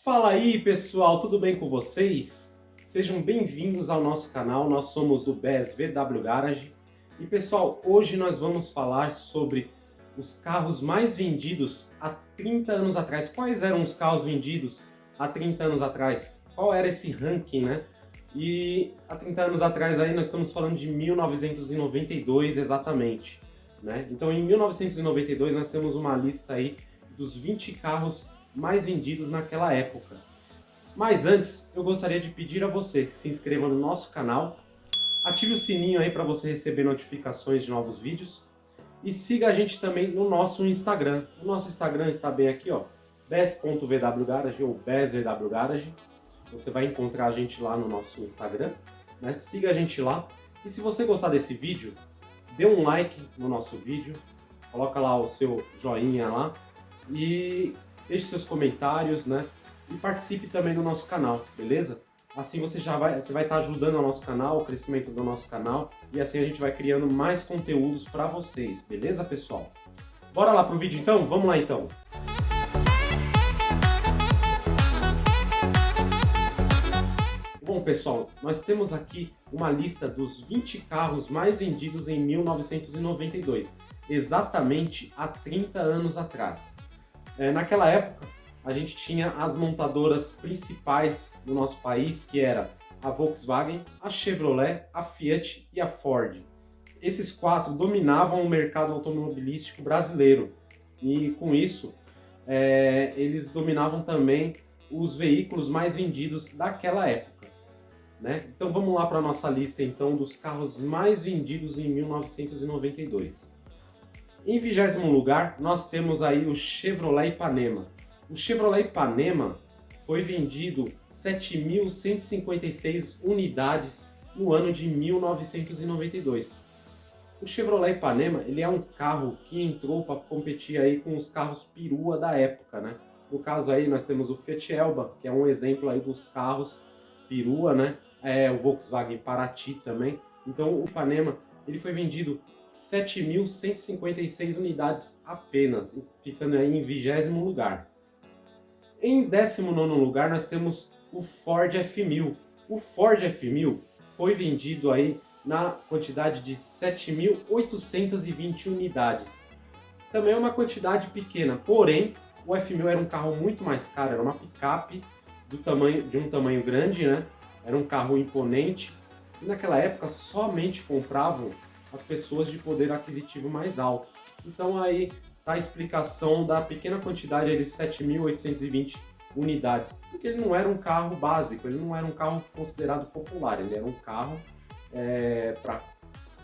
Fala aí pessoal, tudo bem com vocês? Sejam bem-vindos ao nosso canal, nós somos do BES VW Garage. E pessoal, hoje nós vamos falar sobre os carros mais vendidos há 30 anos atrás. Quais eram os carros vendidos há 30 anos atrás? Qual era esse ranking, né? E há 30 anos atrás aí nós estamos falando de 1992 exatamente, né? Então em 1992 nós temos uma lista aí dos 20 carros mais vendidos naquela época. Mas antes, eu gostaria de pedir a você que se inscreva no nosso canal, ative o sininho aí para você receber notificações de novos vídeos e siga a gente também no nosso Instagram. O nosso Instagram está bem aqui, ó, bes.vwgarage ou besvwgarage. Você vai encontrar a gente lá no nosso Instagram, né? Siga a gente lá. E se você gostar desse vídeo, dê um like no nosso vídeo, coloca lá o seu joinha lá e deixe seus comentários, né? E participe também do nosso canal, beleza? Assim você vai estar ajudando o nosso canal, o crescimento do nosso canal, e assim a gente vai criando mais conteúdos para vocês, beleza, pessoal? Bora lá pro vídeo então? Vamos lá então! Bom, pessoal, nós temos aqui uma lista dos 20 carros mais vendidos em 1992, exatamente há 30 anos atrás. Naquela época, a gente tinha as montadoras principais do nosso país, que era a Volkswagen, a Chevrolet, a Fiat e a Ford. Esses quatro dominavam o mercado automobilístico brasileiro e, com isso, eles dominavam também os veículos mais vendidos daquela época, né? Então vamos lá para a nossa lista então, dos carros mais vendidos em 1992. Em 20º lugar, nós temos aí o Chevrolet Ipanema. O Chevrolet Ipanema foi vendido 7.156 unidades no ano de 1992. O Chevrolet Ipanema ele é um carro que entrou para competir aí com os carros perua da época, né? No caso aí nós temos o Fiat Elba, que é um exemplo aí dos carros perua, né? O Volkswagen Paraty também. Então o Ipanema ele foi vendido 7.156 unidades apenas, ficando aí em 20º lugar. Em 19º lugar nós temos o Ford F1000. O Ford F1000 foi vendido aí na quantidade de 7.820 unidades. Também é uma quantidade pequena, porém o F1000 era um carro muito mais caro, era uma picape de um tamanho grande, né? Era um carro imponente e naquela época somente compravam as pessoas de poder aquisitivo mais alto. Então aí está a explicação da pequena quantidade de 7.820 unidades, porque ele não era um carro básico, ele não era um carro considerado popular, ele era um carro para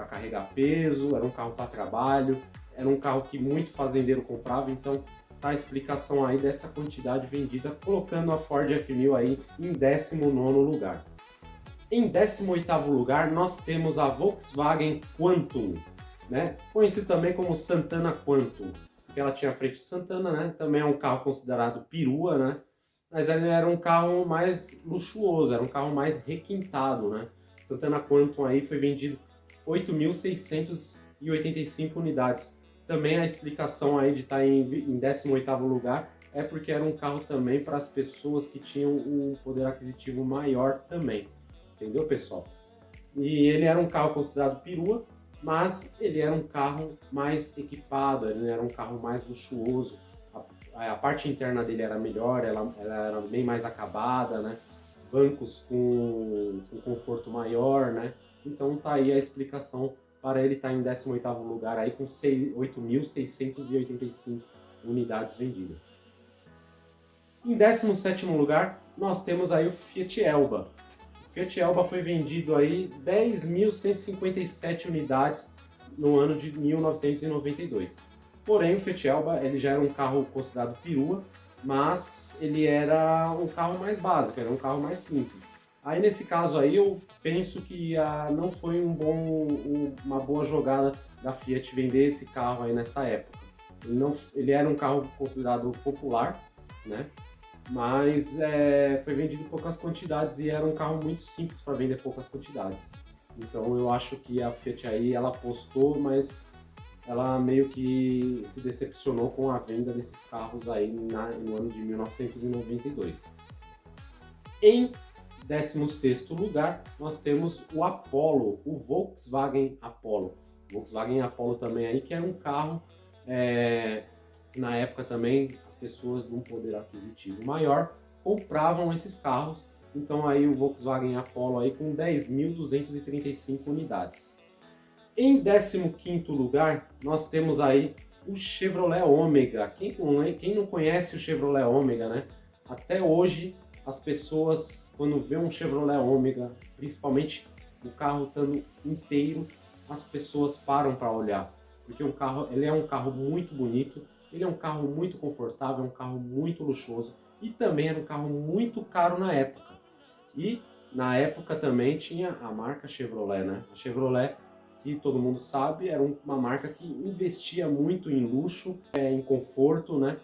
carregar peso, era um carro para trabalho, era um carro que muito fazendeiro comprava, então tá a explicação aí dessa quantidade vendida, colocando a Ford F1000 aí em 19º lugar. Em 18º lugar, nós temos a Volkswagen Quantum, né? Conhecido também como Santana Quantum, porque ela tinha a frente de Santana, né? Também é um carro considerado perua, né? Mas ele era um carro mais luxuoso, era um carro mais requintado, né? Santana Quantum aí foi vendido 8.685 unidades. Também a explicação aí de estar em 18º lugar é porque era um carro também para as pessoas que tinham um poder aquisitivo maior também. Entendeu, pessoal? E ele era um carro considerado perua, mas ele era um carro mais equipado, ele era um carro mais luxuoso. A parte interna dele era melhor, ela era bem mais acabada, né? Bancos com conforto maior, né? Então tá aí a explicação para ele estar em 18º lugar aí com 8.685 unidades vendidas. Em 17º lugar, nós temos aí o Fiat Elba. O Fiat Elba foi vendido aí 10.157 unidades no ano de 1992. Porém, o Fiat Elba ele já era um carro considerado perua, mas ele era um carro mais básico, era um carro mais simples. Aí nesse caso aí eu penso que não foi uma boa jogada da Fiat vender esse carro aí nessa época. Ele era um carro considerado popular, né? Mas foi vendido em poucas quantidades e era um carro muito simples para vender poucas quantidades. Então eu acho que a Fiat aí ela apostou, mas ela meio que se decepcionou com a venda desses carros aí no ano de 1992. Em 16º lugar, nós temos o Apollo, o Volkswagen Apollo. O Volkswagen Apollo também aí, que era um carro que na época também as pessoas de um poder aquisitivo maior compravam esses carros. Então aí o Volkswagen Apollo aí com 10.235 unidades. Em 15º lugar, nós temos aí o Chevrolet Ômega. Quem não conhece o Chevrolet Ômega, né? Até hoje, as pessoas, quando vê um Chevrolet Ômega, principalmente o carro estando inteiro, as pessoas param para olhar. Porque ele é um carro muito bonito, ele é um carro muito confortável, é um carro muito luxuoso e também era um carro muito caro na época. E na época também tinha a marca Chevrolet, né? A Chevrolet, que todo mundo sabe, era uma marca que investia muito em luxo, em conforto, né?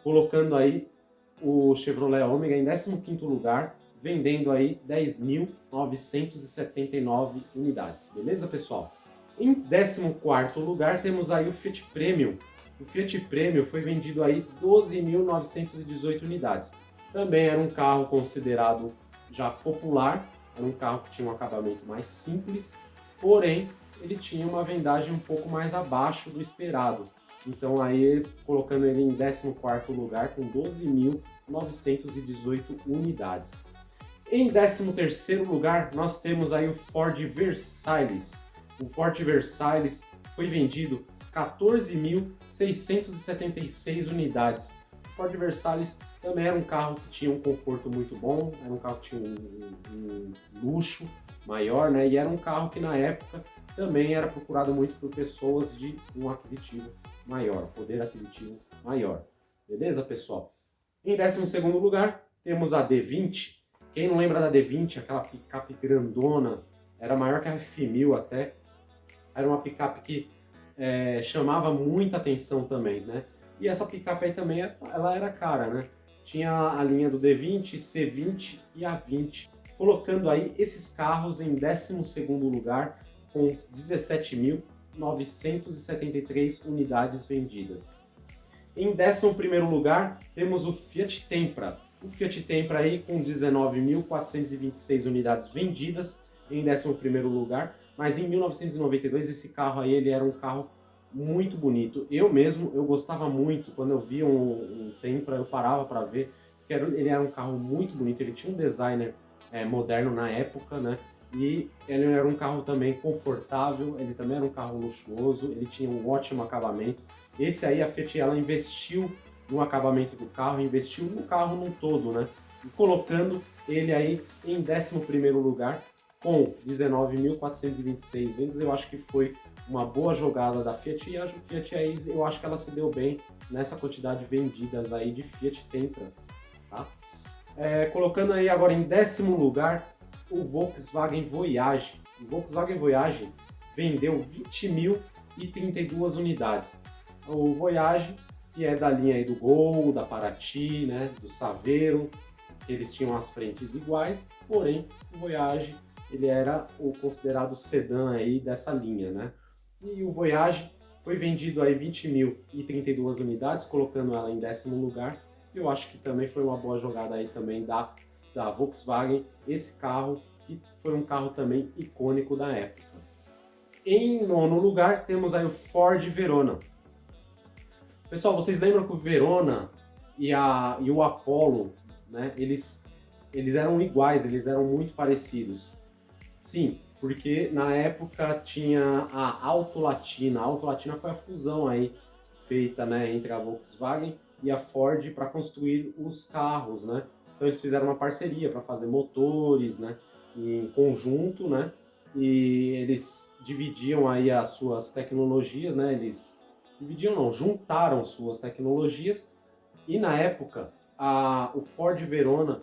Colocando aí o Chevrolet Ômega em 15º lugar, vendendo aí 10.979 unidades. Beleza, pessoal? Em 14º lugar temos aí o Fiat Premio. O Fiat Premio foi vendido aí 12.918 unidades. Também era um carro considerado já popular, era um carro que tinha um acabamento mais simples, porém ele tinha uma vendagem um pouco mais abaixo do esperado. Então aí colocando ele em 14º lugar com 12.918 unidades. Em 13º lugar nós temos aí o Ford Versailles. O Ford Versailles foi vendido 14.676 unidades. O Ford Versailles também era um carro que tinha um conforto muito bom, era um carro que tinha um luxo maior, né? E era um carro que na época também era procurado muito por pessoas de um aquisitivo maior, poder aquisitivo maior. Beleza, pessoal? Em 12º lugar, temos a D20. Quem não lembra da D20, aquela picape grandona, era maior que a F1000 até. Era uma picape que chamava muita atenção também, né? E essa picape aí também, ela era cara, né? Tinha a linha do D20, C20 e A20, colocando aí esses carros em 12º lugar com 17.973 unidades vendidas. Em 11º lugar, temos o Fiat Tempra. O Fiat Tempra aí com 19.426 unidades vendidas em 11º lugar, mas em 1992 esse carro aí ele era um carro muito bonito. Eu gostava muito, quando eu via um Tempra, eu parava para ver, porque ele era um carro muito bonito, ele tinha um designer moderno na época, né? E ele era um carro também confortável, ele também era um carro luxuoso, ele tinha um ótimo acabamento. Esse aí a Fiat ela investiu no acabamento do carro, investiu no carro num todo, né? E colocando ele aí em 11º lugar com 19.426 vendas. Eu acho que foi uma boa jogada da Fiat e a Fiat aí eu acho que ela se deu bem nessa quantidade de vendidas aí de Fiat Tempra, tá? Colocando aí agora em 10º lugar o Volkswagen Voyage. O Volkswagen Voyage vendeu 20.032 unidades. O Voyage, que é da linha aí do Gol, da Paraty, né, do Saveiro, eles tinham as frentes iguais, porém o Voyage ele era o considerado sedã aí dessa linha, né? E o Voyage foi vendido aí 20.032 unidades, colocando ela em 10º lugar. Eu acho que também foi uma boa jogada aí também da Volkswagen, esse carro que foi um carro também icônico da época. Em 9º lugar temos aí o Ford Verona. Pessoal, vocês lembram que o Verona e o Apollo, né, eles eram iguais, eles eram muito parecidos. Sim, porque na época tinha a Auto Latina. A Auto Latina foi a fusão aí feita, né, entre a Volkswagen e a Ford para construir os carros, né? Então eles fizeram uma parceria para fazer motores, né, em conjunto, né? E eles dividiam aí as suas tecnologias, né? Eles juntaram suas tecnologias e na época o Ford Verona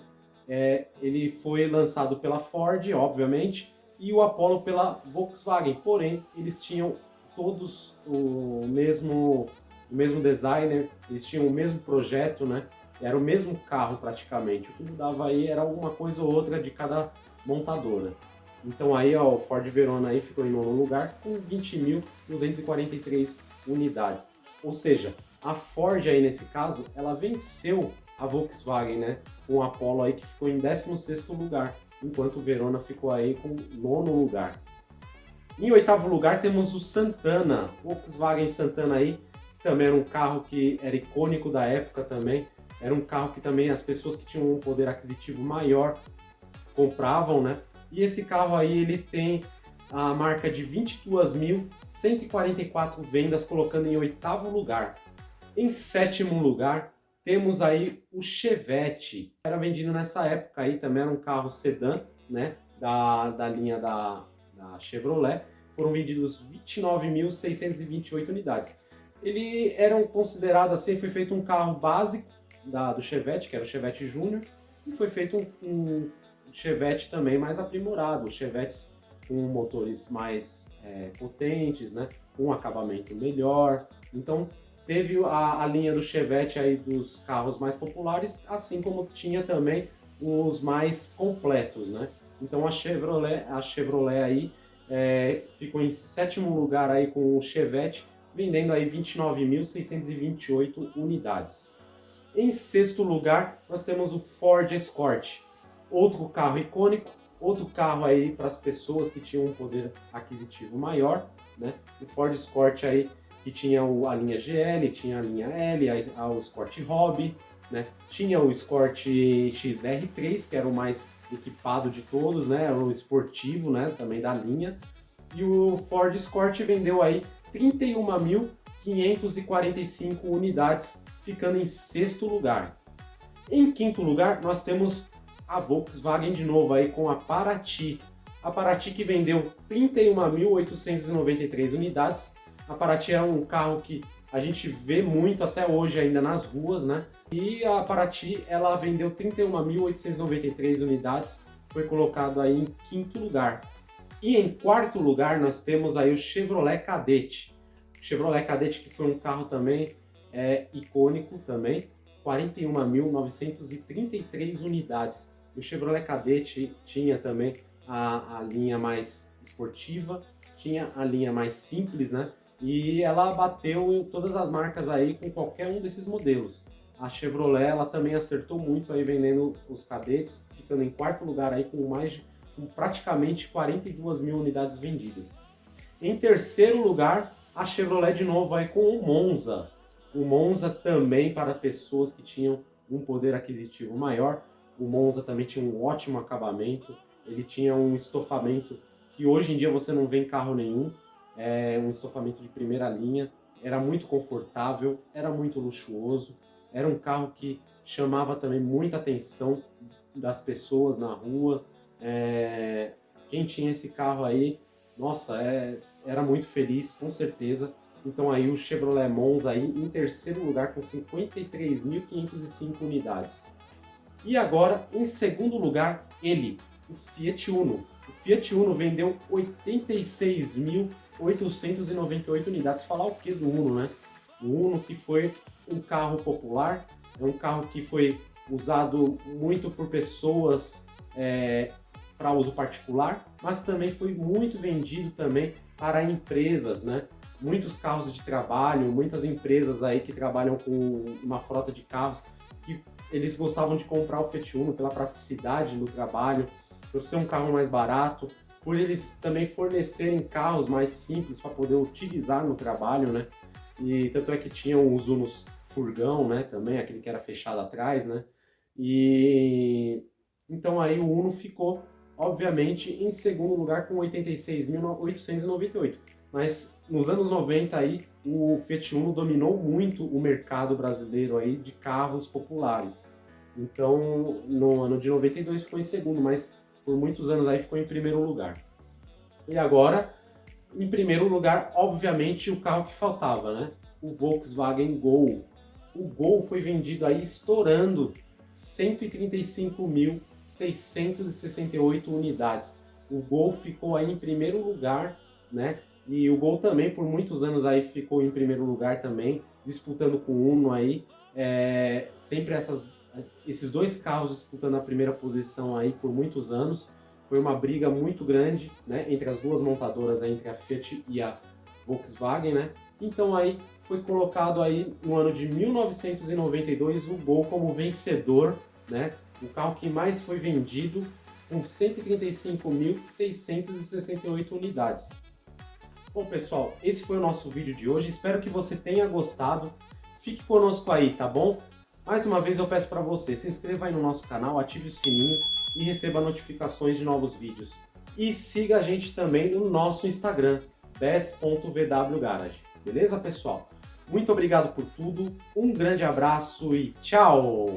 ele foi lançado pela Ford, obviamente, e o Apollo pela Volkswagen, porém eles tinham todos o mesmo designer, eles tinham o mesmo projeto, né? Era o mesmo carro praticamente, o que mudava aí era alguma coisa ou outra de cada montadora. Então aí ó, o Ford Verona aí ficou em 9º lugar com 20.243 unidades. Ou seja, a Ford aí nesse caso, ela venceu a Volkswagen, né? Com o Apollo aí que ficou em 16º lugar, enquanto o Verona ficou aí com 9º lugar. Em 8º lugar temos o Santana, Volkswagen Santana aí, que também era um carro que era icônico da época também. Era um carro que também as pessoas que tinham um poder aquisitivo maior compravam, né? E esse carro aí ele tem a marca de 22.144 vendas, colocando em 8º lugar. Em 7º lugar, temos aí o Chevette. Era vendido nessa época aí, também era um carro sedã, né? Da linha da Chevrolet. Foram vendidos 29.628 unidades. Ele era considerado assim, foi feito um carro básico do Chevette, que era o Chevette Júnior, e foi feito um Chevette também mais aprimorado, Chevettes com motores mais potentes, né? Com um acabamento melhor. Então teve a linha do Chevette aí dos carros mais populares, assim como tinha também os mais completos, né? Então a Chevrolet aí ficou em 7º lugar aí com o Chevette, vendendo aí 29.628 unidades. Em 6º lugar, nós temos o Ford Escort, outro carro icônico, outro carro aí para as pessoas que tinham um poder aquisitivo maior, né? O Ford Escort aí que tinha a linha GL, tinha a linha L, o Escort Hobby, né? Tinha o Escort XR3, que era o mais equipado de todos, né? Era o esportivo, né? Também da linha. E o Ford Escort vendeu aí 31.545 unidades, ficando em 6º lugar. Em 5º lugar, nós temos a Volkswagen de novo aí com a Paraty. A Paraty que vendeu 31.893 unidades. A Paraty é um carro que a gente vê muito até hoje ainda nas ruas, né? E a Paraty, ela vendeu 31.893 unidades, foi colocado aí em 5º lugar. E em 4º lugar nós temos aí o Chevrolet Cadete. O Chevrolet Cadete que foi um carro também icônico também, 41.933 unidades. O Chevrolet Cadete tinha também a linha mais esportiva, tinha a linha mais simples, né? E ela bateu em todas as marcas aí com qualquer um desses modelos. A Chevrolet ela também acertou muito aí vendendo os cadetes, ficando em 4º lugar aí com praticamente 42.000 unidades vendidas. Em 3º lugar, a Chevrolet de novo aí com o Monza. O Monza também para pessoas que tinham um poder aquisitivo maior. O Monza também tinha um ótimo acabamento, ele tinha um estofamento que hoje em dia você não vê em carro nenhum, um estofamento de primeira linha, era muito confortável, era muito luxuoso, era um carro que chamava também muita atenção das pessoas na rua. Quem tinha esse carro aí, nossa, era muito feliz, com certeza. Então aí o Chevrolet Monza aí em 3º lugar com 53.505 unidades. E agora, em 2º lugar, o Fiat Uno. O Fiat Uno vendeu 86.898 unidades. Falar o que do Uno, né? O Uno que foi um carro popular, é um carro que foi usado muito por pessoas para uso particular, mas também foi muito vendido também para empresas, né? Muitos carros de trabalho, muitas empresas aí que trabalham com uma frota de carros, que eles gostavam de comprar o Fiat Uno pela praticidade no trabalho, por ser um carro mais barato, por eles também fornecerem carros mais simples para poder utilizar no trabalho, né? E tanto é que tinham os Unos furgão, né? Também, aquele que era fechado atrás, né? E então aí o Uno ficou, obviamente, em 2º lugar com 86.898. Mas nos anos 90 aí, o Fiat Uno dominou muito o mercado brasileiro aí de carros populares. Então, no ano de 92 ficou em 2º, mas por muitos anos aí ficou em 1º lugar. E agora, em 1º lugar, obviamente, o carro que faltava, né? O Volkswagen Gol. O Gol foi vendido aí estourando 135.668 unidades. O Gol ficou aí em 1º lugar, né? E o Gol também, por muitos anos aí, ficou em 1º lugar também, disputando com o Uno aí. Sempre esses dois carros disputando a primeira posição aí por muitos anos. Foi uma briga muito grande, né, entre as duas montadoras, entre a Fiat e a Volkswagen, né? Então aí foi colocado aí no ano de 1992 o Gol como vencedor, né? O carro que mais foi vendido com 135.668 unidades. Bom, pessoal, esse foi o nosso vídeo de hoje. Espero que você tenha gostado. Fique conosco aí, tá bom? Mais uma vez eu peço para você, se inscreva aí no nosso canal, ative o sininho e receba notificações de novos vídeos. E siga a gente também no nosso Instagram, bes.vwgarage. Beleza, pessoal? Muito obrigado por tudo, um grande abraço e tchau!